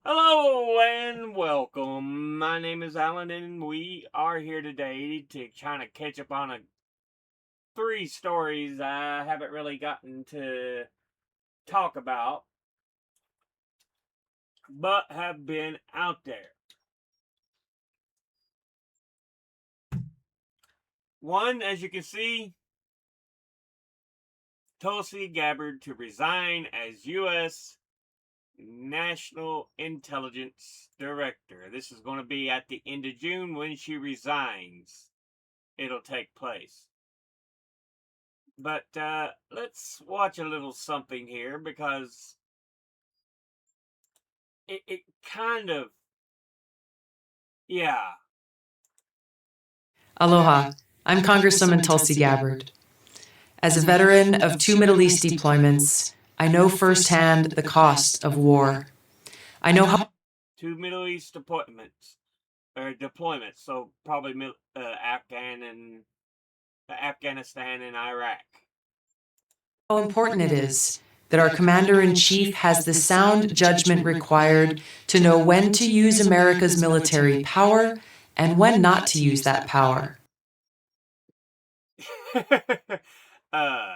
Hello and welcome. My name is Alan, and we are here today to kind of catch up on three stories I haven't really gotten to talk about, but have been out there. One, as you can see, Tulsi Gabbard to resign as U.S. National Intelligence Director. This is going to be at the end of June when she resigns. It'll take place. But let's watch a little something here because it kind of, yeah. Aloha, I'm Congresswoman Tulsi Gabbard. As a veteran of 2 Middle East deployments, I know firsthand the cost of war. I know how 2 Middle East deployments, so probably Afghanistan and Iraq. important it is that our Commander-in-Chief has the sound judgment required to know when to use America's military power and when not to use that power. uh,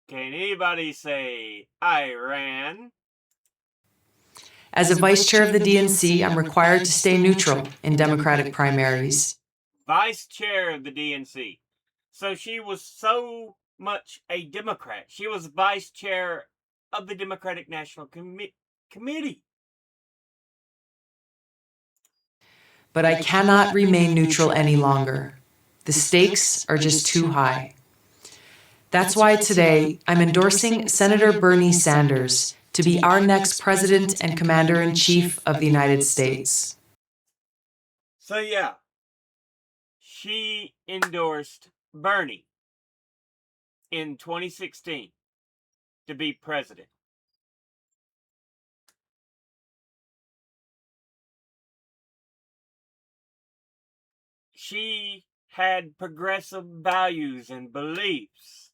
can anybody say Iran? As a vice chair of the DNC, I'm required to stay neutral in Democratic primaries. Vice chair of the DNC. So she was so much a Democrat. She was vice chair of the Democratic National Committee. But I cannot remain neutral any longer. The stakes are just too high. That's why today I'm endorsing Senator Bernie Sanders to be our next President and Commander-in-Chief of the United States. So yeah, she endorsed Bernie in 2016 to be president. She had progressive values and beliefs,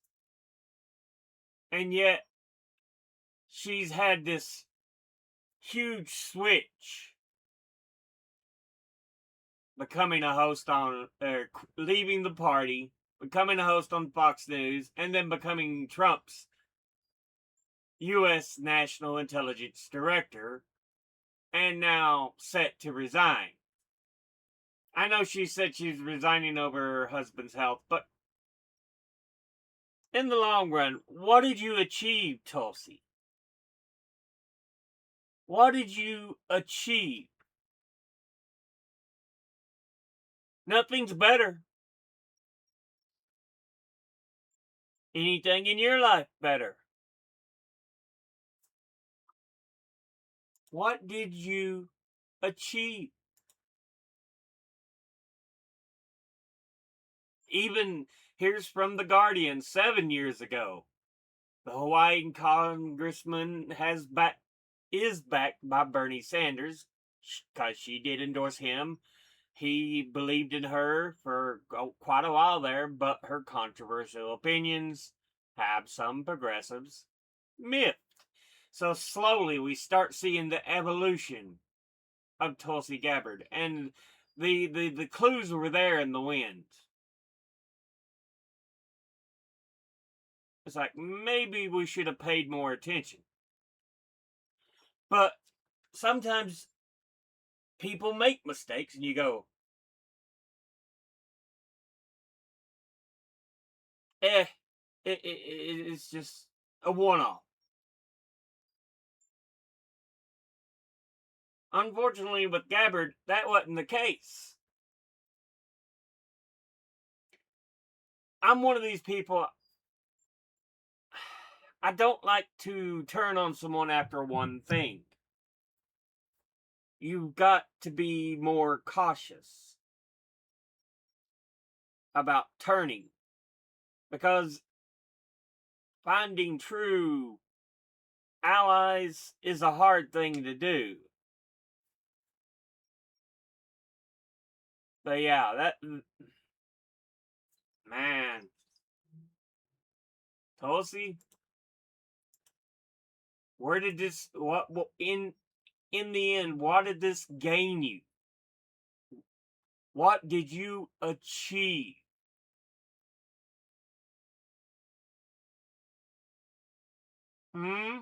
and yet she's had this huge switch, becoming a host on, leaving the party, becoming a host on Fox News, and then becoming Trump's U.S. National Intelligence Director, and now set to resign. I know she said she's resigning over her husband's health, but in the long run, what did you achieve, Tulsi? What did you achieve? Nothing's better. Anything in your life better? What did you achieve? Even here's from The Guardian 7 years ago. The Hawaiian congressman is backed by Bernie Sanders because she did endorse him. He believed in her for quite a while there, but her controversial opinions have some progressives miffed. So slowly we start seeing the evolution of Tulsi Gabbard, and the clues were there in the wind. It's like maybe we should have paid more attention. But sometimes people make mistakes and you go, it's just a one-off. Unfortunately, with Gabbard, that wasn't the case. I'm one of these people, I don't like to turn on someone after one thing. You've got to be more cautious about turning, because finding true allies is a hard thing to do. But yeah, man, Tulsi, Where did this what in the end, what did this gain you? What did you achieve? Hmm?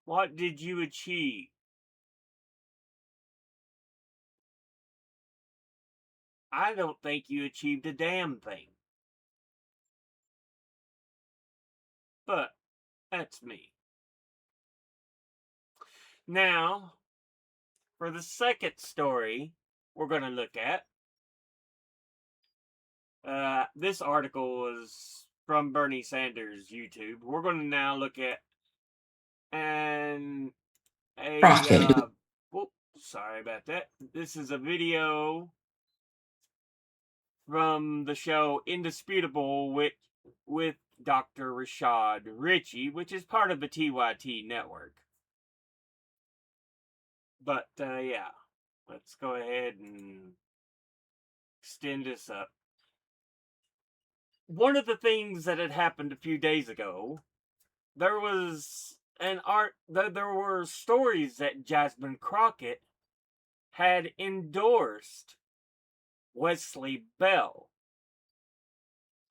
What did you achieve? I don't think you achieved a damn thing. But that's me. Now, for the second story we're going to look at, this article was from Bernie Sanders' YouTube. We're going to now look at an Crockett. sorry about that. This is a video from the show Indisputable with Dr. Rashad Ritchie, which is part of the TYT network. But yeah, let's go ahead and extend this up. One of the things that had happened a few days ago, there was there were stories that Jasmine Crockett had endorsed Wesley Bell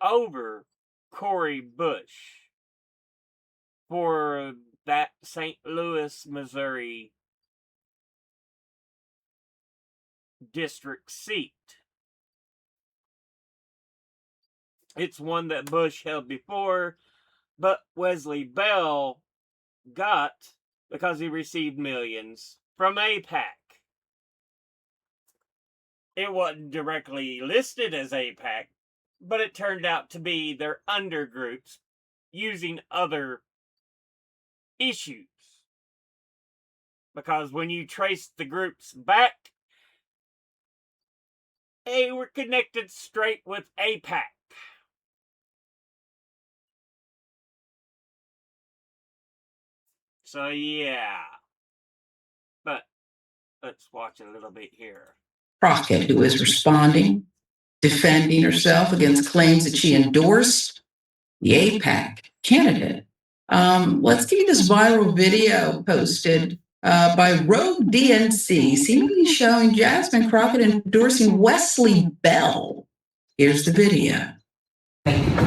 over Cori Bush for that St. Louis, Missouri district seat. It's one that Bush held before, but Wesley Bell got because he received millions from AIPAC. It wasn't directly listed as AIPAC, but it turned out to be their undergroups using other issues. Because when you trace the groups back, they were connected straight with AIPAC. So yeah. But let's watch a little bit here. Crockett, who is responding, defending herself against claims that she endorsed the AIPAC candidate. Let's give you this viral video posted by Rogue DNC, seemingly showing Jasmine Crockett endorsing Wesley Bell. Here's the video.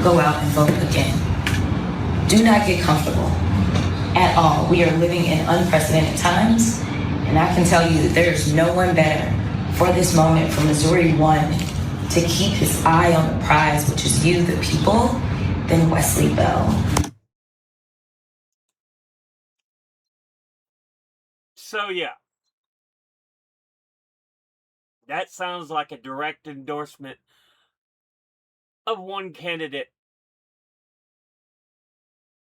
Go out and vote again. Do not get comfortable at all. We are living in unprecedented times, and I can tell you that there's no one better for this moment for Missouri 1 to keep his eye on the prize, which is you, the people, than Wesley Bell. So yeah, that sounds like a direct endorsement of one candidate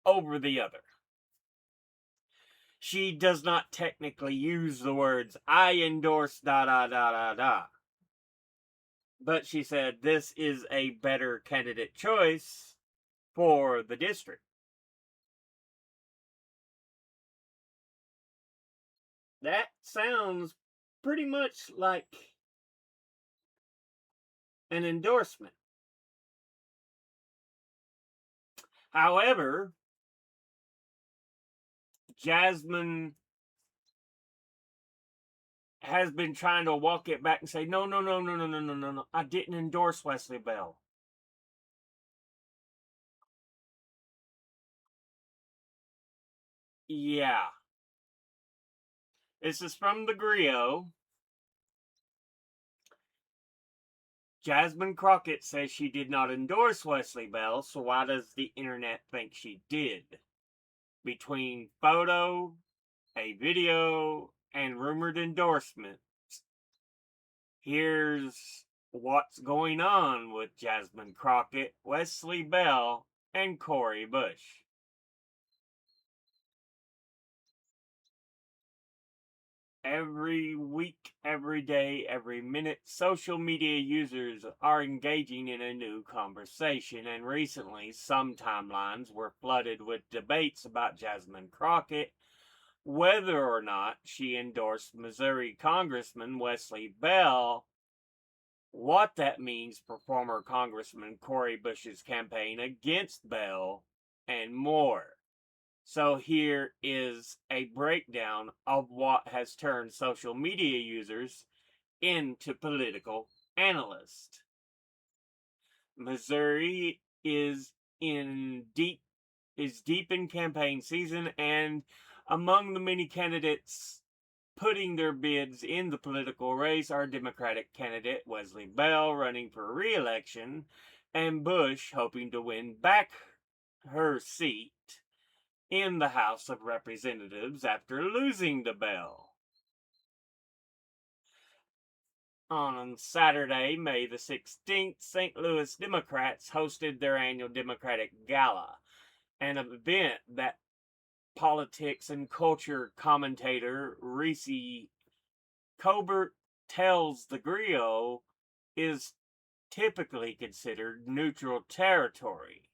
over the other. She does not technically use the words, I endorse da da da da da. But she said this is a better candidate choice for the district. That sounds pretty much like an endorsement. However, Jasmine has been trying to walk it back and say, no. I didn't endorse Wesley Bell. Yeah. This is from the Grio. Jasmine Crockett says she did not endorse Wesley Bell, so why does the internet think she did? Between photo, a video, and rumored endorsements, here's what's going on with Jasmine Crockett, Wesley Bell, and Cori Bush. Every week, every day, every minute, social media users are engaging in a new conversation, and recently some timelines were flooded with debates about Jasmine Crockett, whether or not she endorsed Missouri Congressman Wesley Bell, what that means for former Congressman Cori Bush's campaign against Bell, and more. So here is a breakdown of what has turned social media users into political analysts. Missouri is deep in campaign season, and among the many candidates putting their bids in the political race are Democratic candidate Wesley Bell running for re-election and Bush hoping to win back her seat in the House of Representatives after losing to Bell. On Saturday, May the 16th, St. Louis Democrats hosted their annual Democratic Gala, an event that politics and culture commentator Reese Colbert tells the Griot is typically considered neutral territory,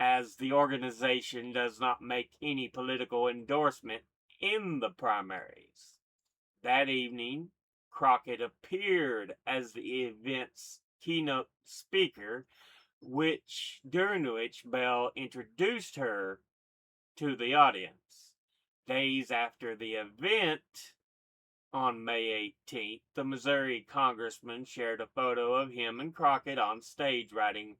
as the organization does not make any political endorsement in the primaries. That evening, Crockett appeared as the event's keynote speaker, during which Bell introduced her to the audience. Days after the event, on May 18th, the Missouri congressman shared a photo of him and Crockett on stage, writing,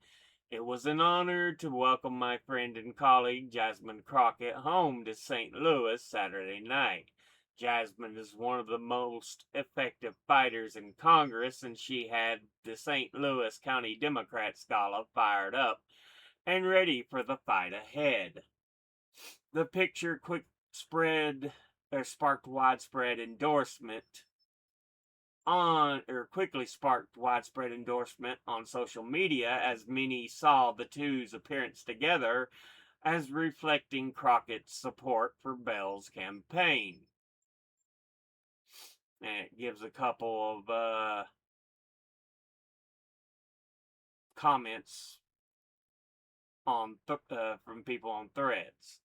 "It was an honor to welcome my friend and colleague Jasmine Crockett home to St. Louis Saturday night. Jasmine is one of the most effective fighters in Congress, and she had the St. Louis County Democrats Gala fired up and ready for the fight ahead." The picture sparked widespread endorsement quickly sparked widespread endorsement on social media, as many saw the two's appearance together as reflecting Crockett's support for Bell's campaign. And it gives a couple of comments on from people on Threads.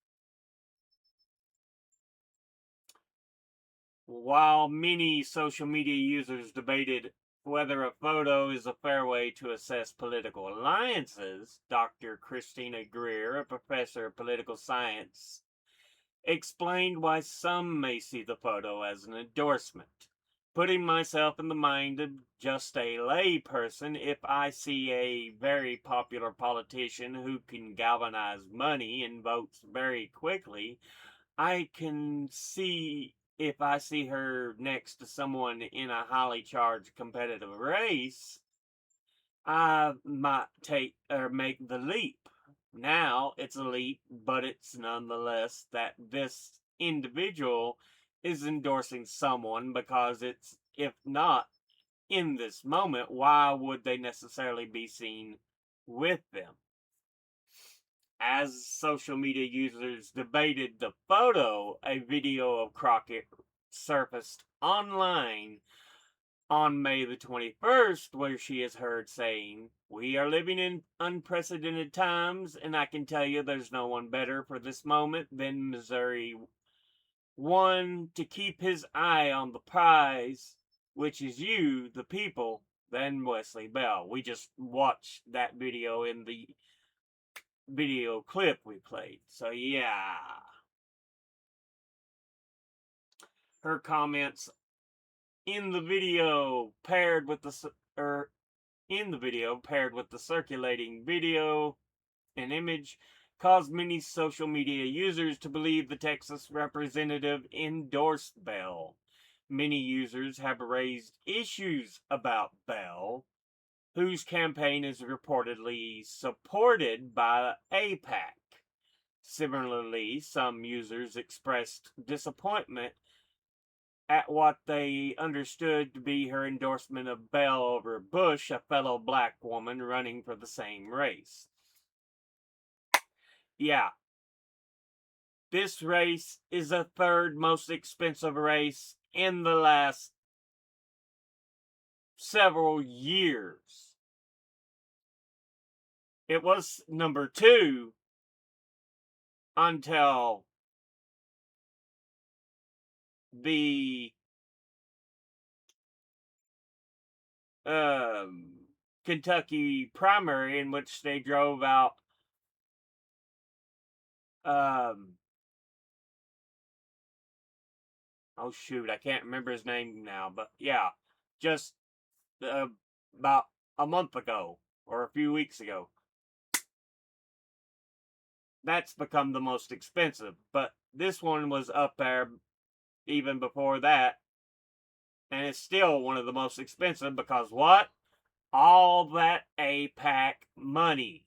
While many social media users debated whether a photo is a fair way to assess political alliances, Dr. Christina Greer, a professor of political science, explained why some may see the photo as an endorsement. Putting myself in the mind of just a lay person, if I see a very popular politician who can galvanize money and votes very quickly, I can see if I see her next to someone in a highly charged competitive race, I might make the leap. Now it's a leap, but it's nonetheless that this individual is endorsing someone, because if not in this moment, why would they necessarily be seen with them? As social media users debated the photo, a video of Crockett surfaced online on May the 21st, where she is heard saying, "We are living in unprecedented times, and I can tell you there's no one better for this moment than Missouri one to keep his eye on the prize, which is you, the people, than Wesley Bell." We just watched that video in the video clip we played. So yeah. Her comments in the video paired with the circulating video and image caused many social media users to believe the Texas representative endorsed Bell. Many users have raised issues about Bell, whose campaign is reportedly supported by AIPAC. Similarly, some users expressed disappointment at what they understood to be her endorsement of Bell over Bush, a fellow black woman running for the same race. Yeah, this race is the third most expensive race in the last several years. It was number 2 until the Kentucky primary, in which they drove out oh shoot, I can't remember his name now, but yeah, just about a month ago or a few weeks ago. That's become the most expensive, but this one was up there even before that, and it's still one of the most expensive because what? All that AIPAC money.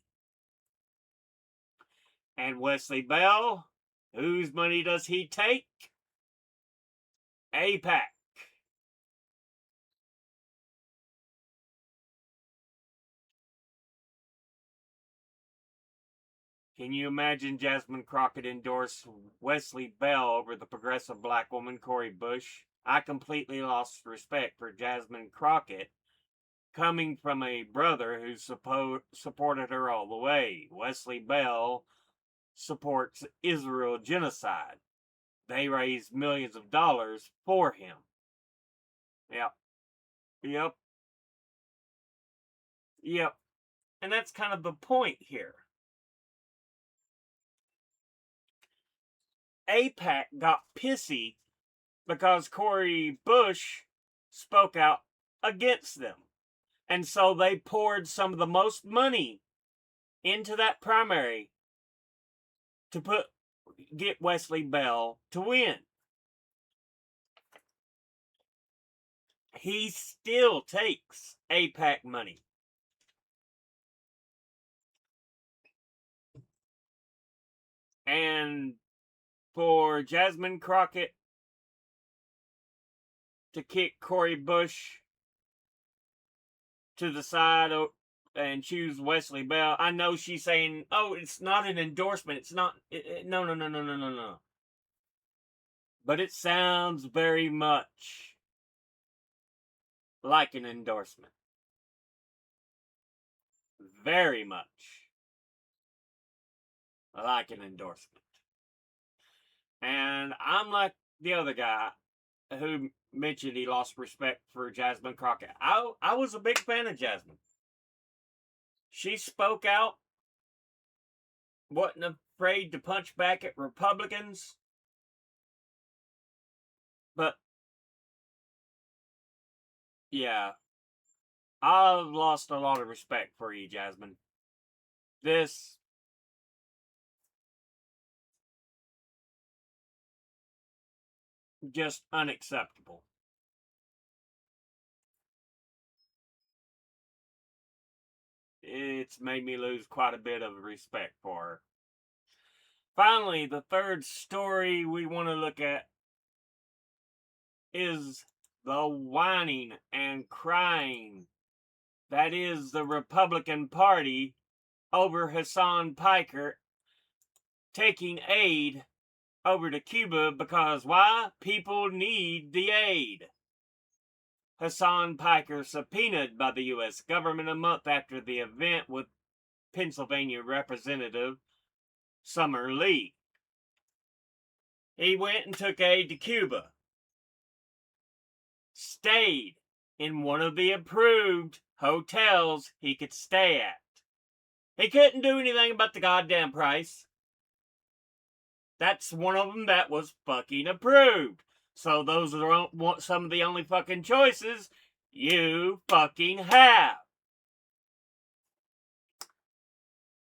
And Wesley Bell, whose money does he take? AIPAC. Can you imagine Jasmine Crockett endorse Wesley Bell over the progressive black woman Cori Bush? I completely lost respect for Jasmine Crockett, coming from a brother who supported her all the way. Wesley Bell supports Israel genocide. They raised millions of dollars for him. Yep. Yep. Yep. And that's kind of the point here. AIPAC got pissy because Cori Bush spoke out against them. And so they poured some of the most money into that primary to get Wesley Bell to win. He still takes AIPAC money. And for Jasmine Crockett to kick Cori Bush to the side and choose Wesley Bell, I know she's saying, oh, it's not an endorsement. It's not. No. But it sounds very much like an endorsement. Very much like an endorsement. And I'm like the other guy who mentioned he lost respect for Jasmine Crockett. I was a big fan of Jasmine. She spoke out, wasn't afraid to punch back at Republicans. But, yeah, I've lost a lot of respect for you, Jasmine. This just unacceptable. It's made me lose quite a bit of respect for her. Finally, the third story we want to look at is the whining and crying that is the Republican Party over Hasan Piker taking aid over to Cuba because why? People need the aid. Hasan Piker subpoenaed by the U.S. government a month after the event with Pennsylvania Representative Summer Lee. He went and took aid to Cuba. Stayed in one of the approved hotels he could stay at. He couldn't do anything about the goddamn price. That's one of them that was fucking approved. So those are some of the only fucking choices you fucking have.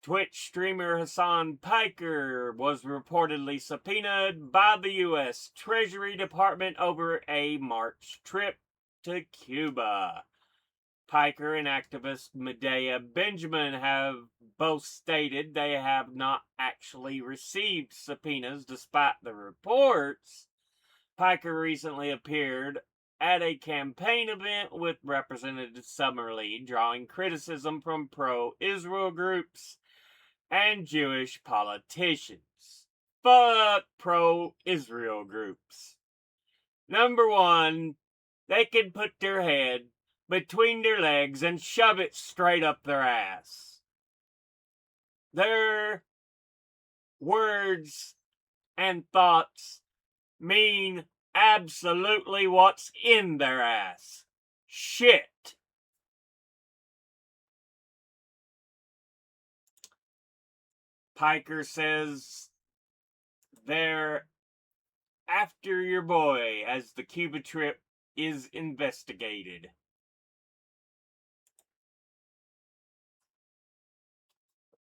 Twitch streamer Hasan Piker was reportedly subpoenaed by the U.S. Treasury Department over a March trip to Cuba. Piker and activist Medea Benjamin have both stated they have not actually received subpoenas despite the reports. Piker recently appeared at a campaign event with Representative Summer Lee, drawing criticism from pro-Israel groups and Jewish politicians. Fuck pro-Israel groups. Number one, they can put their head between their legs and shove it straight up their ass. Their words and thoughts mean absolutely what's in their ass. Shit. Piker says they're after your boy as the Cuba trip is investigated.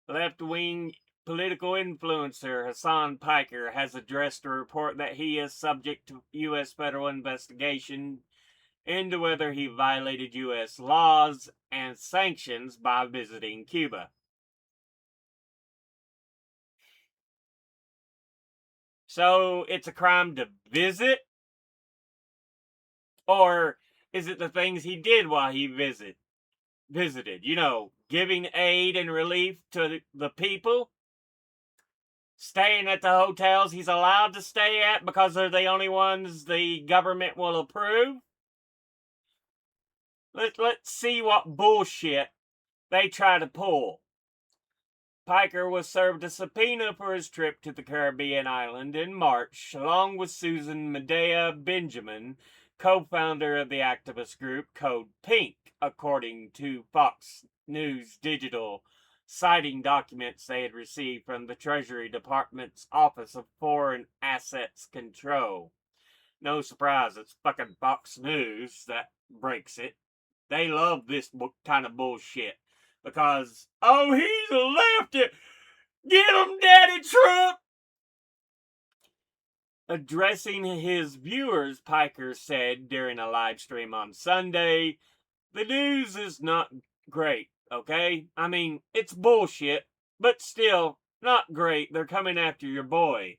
Left-wing political influencer Hassan Piker has addressed a report that he is subject to U.S. federal investigation into whether he violated U.S. laws and sanctions by visiting Cuba. So it's a crime to visit? Or is it the things he did while he visited? You know, giving aid and relief to the people? Staying at the hotels he's allowed to stay at because they're the only ones the government will approve? Let's see what bullshit they try to pull. Piker was served a subpoena for his trip to the Caribbean island in March, along with Susan Medea Benjamin, co-founder of the activist group Code Pink, according to Fox News Digital, citing documents they had received from the Treasury Department's Office of Foreign Assets Control. No surprise, it's fucking Fox News that breaks it. They love this kind of bullshit. Because, oh, he's a lefty. Get him, Daddy Trump. Addressing his viewers, Piker said during a live stream on Sunday, the news is not great, okay? I mean, it's bullshit, but still not great. They're coming after your boy.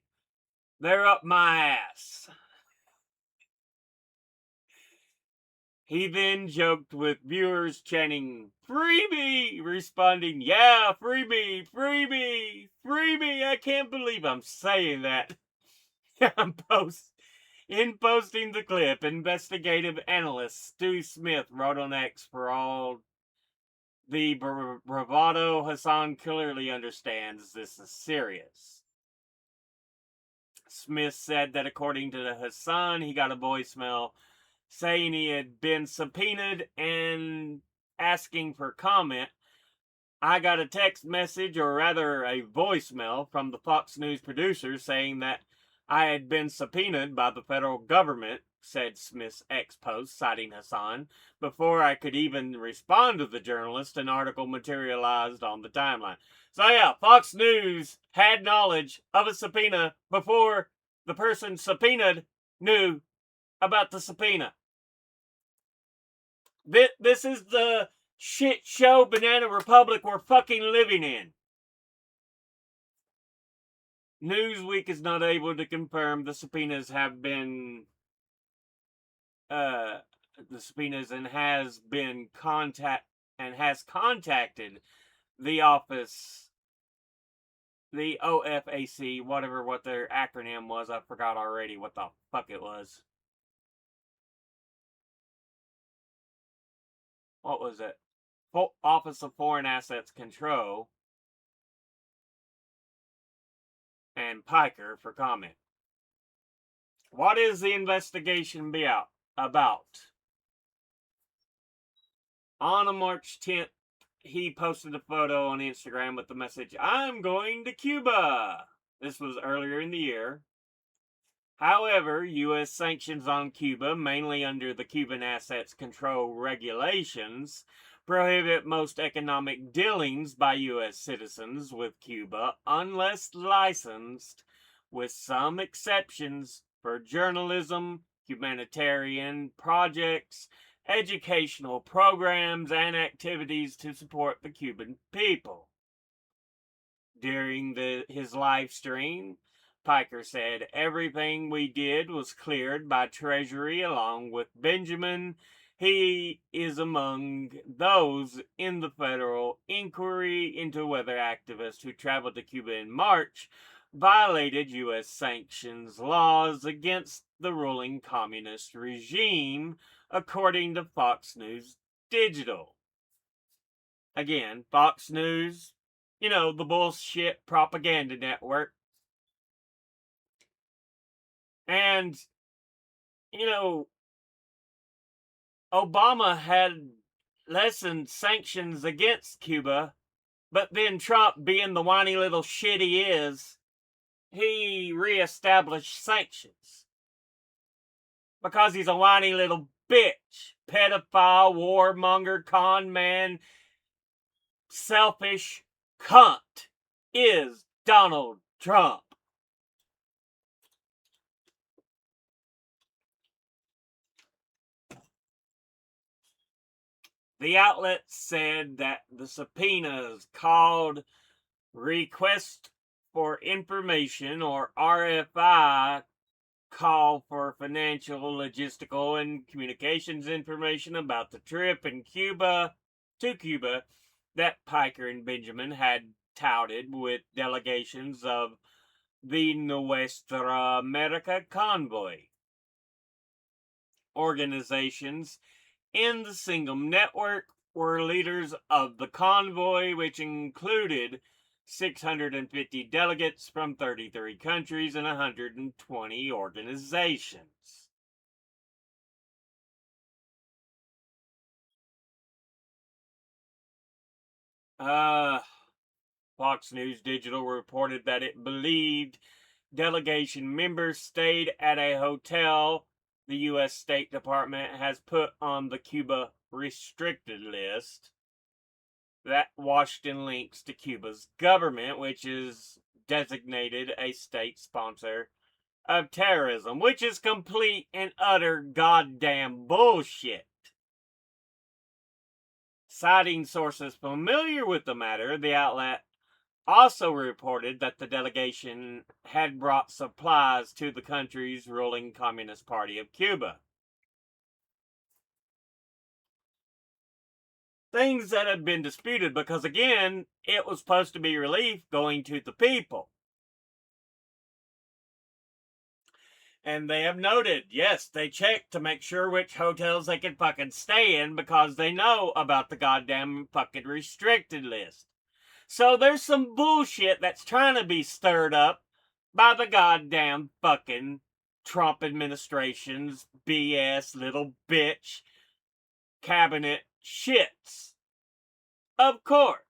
They're up my ass. He then joked with viewers chanting, "Freebie!" responding, "Yeah, freebie, freebie, freebie." I can't believe I'm saying that. In posting the clip, investigative analyst Stu Smith wrote on X, "For all the bravado, Hassan clearly understands this is serious." Smith said that according to Hassan, he got a voicemail saying he had been subpoenaed and asking for comment. I got a text message, or rather a voicemail, from the Fox News producer saying that I had been subpoenaed by the federal government, said Smith's X post, citing Hassan. Before I could even respond to the journalist, an article materialized on the timeline. So yeah, Fox News had knowledge of a subpoena before the person subpoenaed knew about the subpoena. This is the shit show banana republic we're fucking living in. Newsweek is not able to confirm the subpoenas have been and has contacted the office, the OFAC, what their acronym was. I forgot already what the fuck it was. What was it? Office of Foreign Assets Control, and Piker for comment. What is the investigation about? On March 10th, he posted a photo on Instagram with the message, "I'm going to Cuba." This was earlier in the year. However, U.S. sanctions on Cuba, mainly under the Cuban Assets Control regulations, prohibit most economic dealings by U.S. citizens with Cuba unless licensed, with some exceptions for journalism, humanitarian projects, educational programs, and activities to support the Cuban people. During his live stream, Piker said, "Everything we did was cleared by Treasury along with Benjamin. He is among those in the federal inquiry into whether activists who traveled to Cuba in March violated U.S. sanctions laws against the ruling communist regime," according to Fox News Digital. Again, Fox News, you know, the bullshit propaganda network. And, you know, Obama had lessened sanctions against Cuba, but then Trump, being the whiny little shit he is, he reestablished sanctions. Because he's a whiny little bitch, pedophile, warmonger, con man, selfish cunt is Donald Trump. The outlet said that the subpoenas called Request for Information, or RFI, call for financial, logistical, and communications information about the trip to Cuba that Piker and Benjamin had touted with delegations of the Nuestra America Convoy. Organizations in the Singham Network were leaders of the convoy, which included 650 delegates from 33 countries and 120 organizations. Fox News Digital reported that it believed delegation members stayed at a hotel the U.S. State Department has put on the Cuba restricted list. That Washington links to Cuba's government, which is designated a state sponsor of terrorism, which is complete and utter goddamn bullshit. Citing sources familiar with the matter, the outlet also reported that the delegation had brought supplies to the country's ruling Communist Party of Cuba. Things that have been disputed because, again, it was supposed to be relief going to the people. And they have noted, yes, they checked to make sure which hotels they could fucking stay in because they know about the goddamn fucking restricted list. So there's some bullshit that's trying to be stirred up by the goddamn fucking Trump administration's BS little bitch cabinet shits. Of course.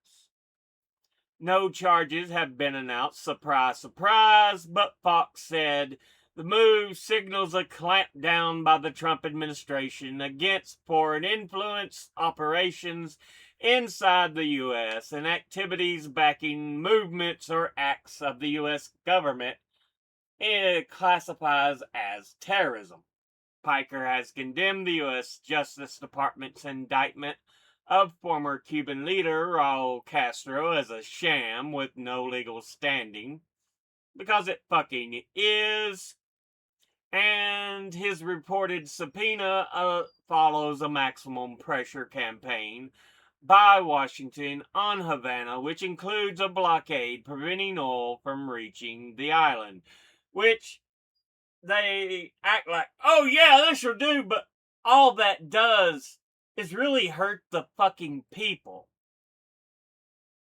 No charges have been announced, surprise, surprise, but Fox said the move signals a clampdown by the Trump administration against foreign influence operations inside the U.S. and activities backing movements or acts of the U.S. government it classifies as terrorism. Piker has condemned the U.S. Justice Department's indictment of former Cuban leader Raul Castro as a sham with no legal standing, because it fucking is, and his reported subpoena follows a maximum pressure campaign by Washington on Havana, which includes a blockade preventing oil from reaching the island, which they act like, oh yeah, this will do, but all that does is really hurt the fucking people.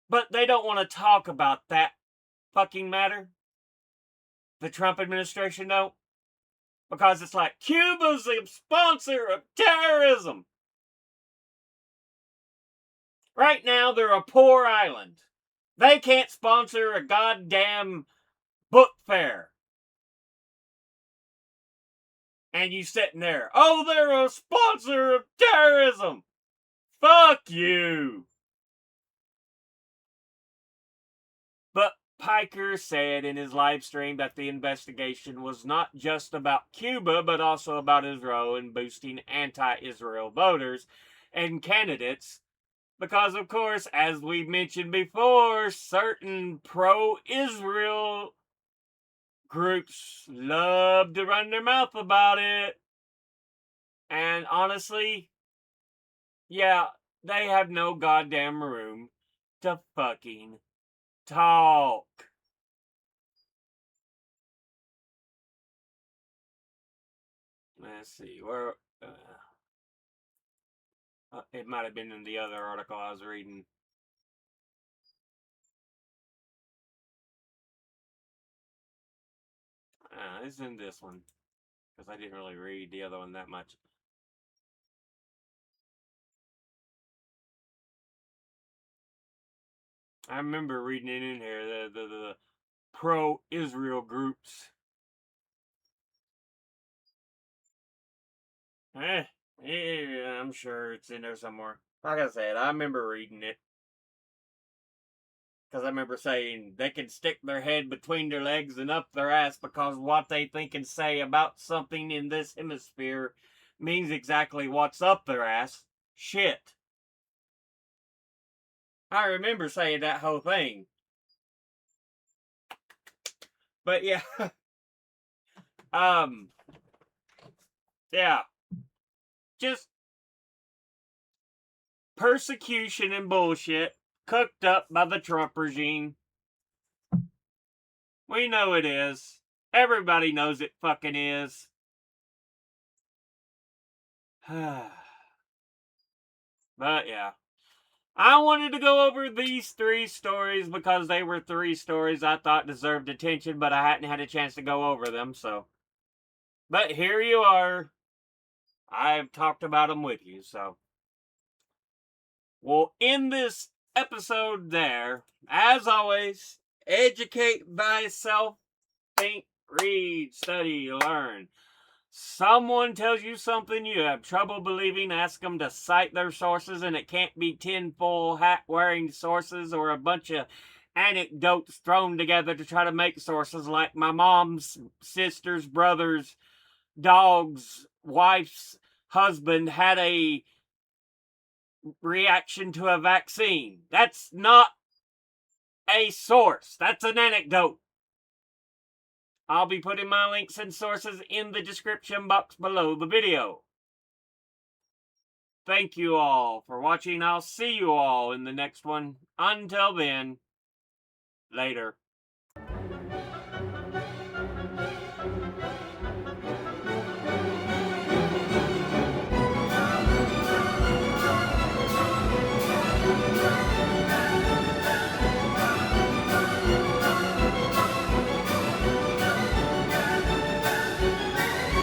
But they don't want to talk about that fucking matter. The Trump administration don't. Because it's like, Cuba's the sponsor of terrorism. Right now, they're a poor island. They can't sponsor a goddamn book fair. And you sitting there, oh, they're a sponsor of terrorism. Fuck you. But Piker said in his live stream that the investigation was not just about Cuba, but also about his role in boosting anti-Israel voters and candidates. Because, of course, as we mentioned before, certain pro-Israel groups love to run their mouth about it. And honestly, yeah, they have no goddamn room to fucking talk. Let's see, where... it might have been in the other article I was reading. It's in this one. Because I didn't really read the other one that much. I remember reading it in here. The pro-Israel groups. Yeah, I'm sure it's in there somewhere. Like I said, I remember reading it. Because I remember saying they can stick their head between their legs and up their ass because what they think and say about something in this hemisphere means exactly what's up their ass. Shit. I remember saying that whole thing. But yeah. Yeah. Just persecution and bullshit cooked up by the Trump regime. We know it is. Everybody knows it fucking is. But yeah. I wanted to go over these 3 stories because they were 3 stories I thought deserved attention, but I hadn't had a chance to go over them, so. But here you are. I've talked about them with you, so. We'll end this episode there. As always, educate thyself, think, read, study, learn. Someone tells you something you have trouble believing, ask them to cite their sources, and it can't be tinfoil hat wearing sources or a bunch of anecdotes thrown together to try to make sources like my mom's sister's brother's dog's wife's husband had a reaction to a vaccine. That's not a source. That's an anecdote. I'll be putting my links and sources in the description box below the video. Thank you all for watching. I'll see you all in the next one. Until then, later.